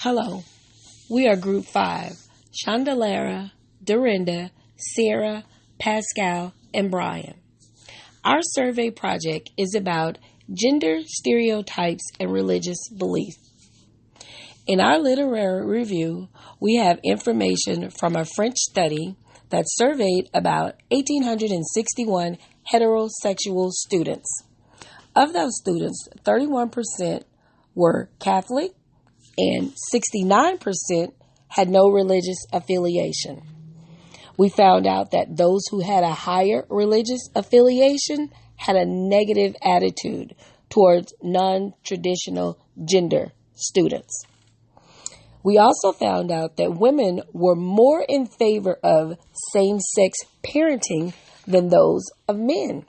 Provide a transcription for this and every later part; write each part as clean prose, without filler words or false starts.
Hello, we are Group 5, Chandalara, Dorinda, Sarah, Pascal, and Brian. Our survey project is about gender stereotypes and religious beliefs. In our literary review, we have information from a French study that surveyed about 1,861 heterosexual students. Of those students, 31% were Catholic and 69% had no religious affiliation. We found out that those who had a higher religious affiliation had a negative attitude towards non-traditional gender students. We also found out that women were more in favor of same-sex parenting than those of men.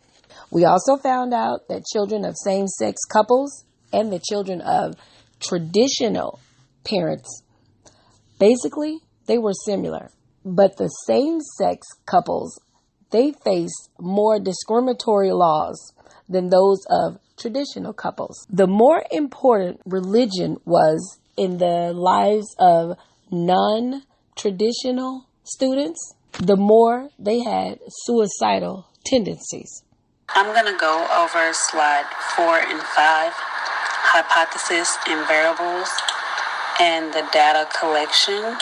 We also found out that children of same-sex couples and the children of traditional parents, basically, they were similar. But the same-sex couples, they faced more discriminatory laws than those of traditional couples. The more important religion was in the lives of non-traditional students, the more they had suicidal tendencies. I'm going to go over slide 4 and 5, hypothesis and variables, and the data collection.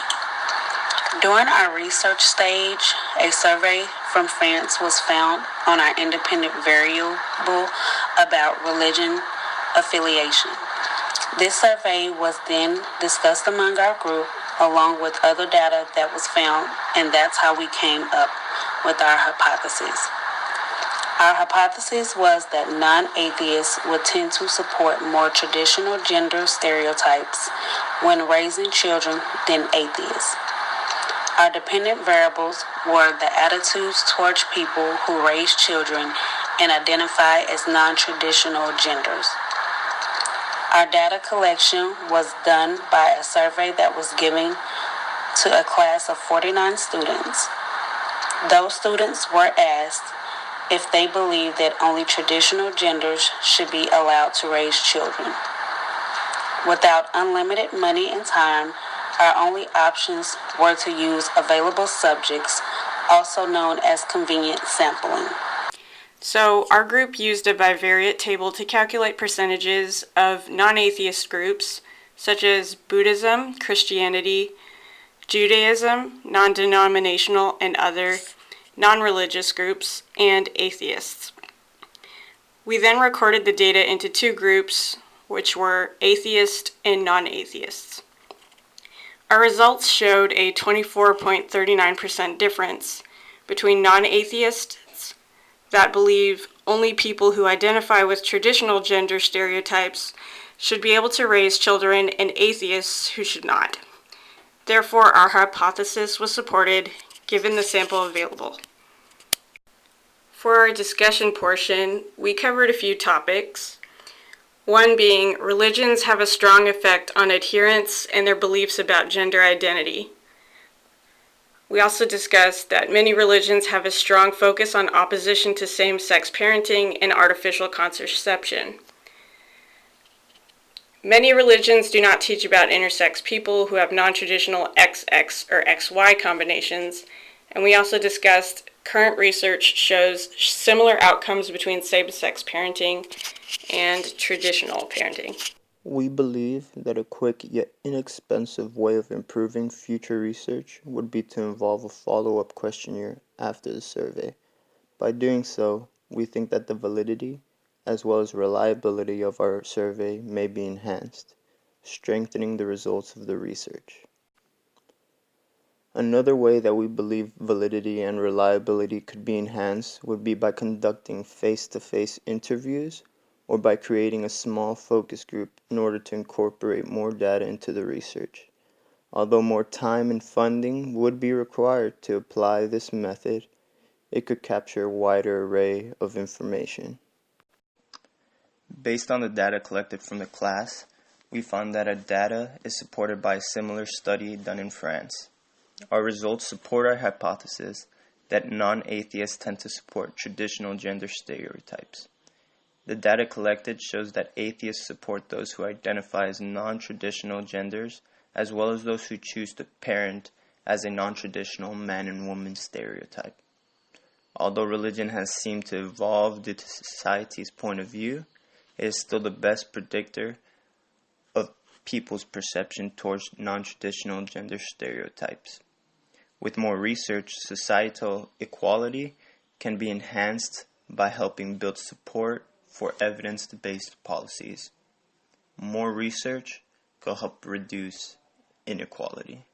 During our research stage, a survey from France was found on our independent variable about religion affiliation. This survey was then discussed among our group along with other data that was found, and that's how we came up with our hypothesis. Our hypothesis was that non-atheists would tend to support more traditional gender stereotypes when raising children than atheists. Our dependent variables were the attitudes towards people who raise children and identify as non-traditional genders. Our data collection was done by a survey that was given to a class of 49 students. Those students were asked if they believe that only traditional genders should be allowed to raise children. Without unlimited money and time, our only options were to use available subjects, also known as convenient sampling. So our group used a bivariate table to calculate percentages of non-atheist groups, such as Buddhism, Christianity, Judaism, non-denominational and other non-religious groups, and atheists. We then recorded the data into two groups, which were atheist and non-atheists. Our results showed a 24.39% difference between non-atheists that believe only people who identify with traditional gender stereotypes should be able to raise children and atheists who should not. Therefore, our hypothesis was supported given the sample available. For our discussion portion, we covered a few topics. One being, religions have a strong effect on adherents and their beliefs about gender identity. We also discussed that many religions have a strong focus on opposition to same-sex parenting and artificial contraception. Many religions do not teach about intersex people who have non-traditional XX or XY combinations, and we also discussed current research shows similar outcomes between same-sex parenting and traditional parenting. We believe that a quick yet inexpensive way of improving future research would be to involve a follow-up questionnaire after the survey. By doing so, we think that the validity as well as reliability of our survey may be enhanced, strengthening the results of the research. Another way that we believe validity and reliability could be enhanced would be by conducting face-to-face interviews or by creating a small focus group in order to incorporate more data into the research. Although more time and funding would be required to apply this method, it could capture a wider array of information. Based on the data collected from the class, we found that our data is supported by a similar study done in France. Our results support our hypothesis that non-atheists tend to support traditional gender stereotypes. The data collected shows that atheists support those who identify as non-traditional genders as well as those who choose to parent as a non-traditional man and woman stereotype. Although religion has seemed to evolve due to society's point of view, it is still the best predictor of people's perception towards non-traditional gender stereotypes. With more research, societal equality can be enhanced by helping build support for evidence-based policies. More research could help reduce inequality.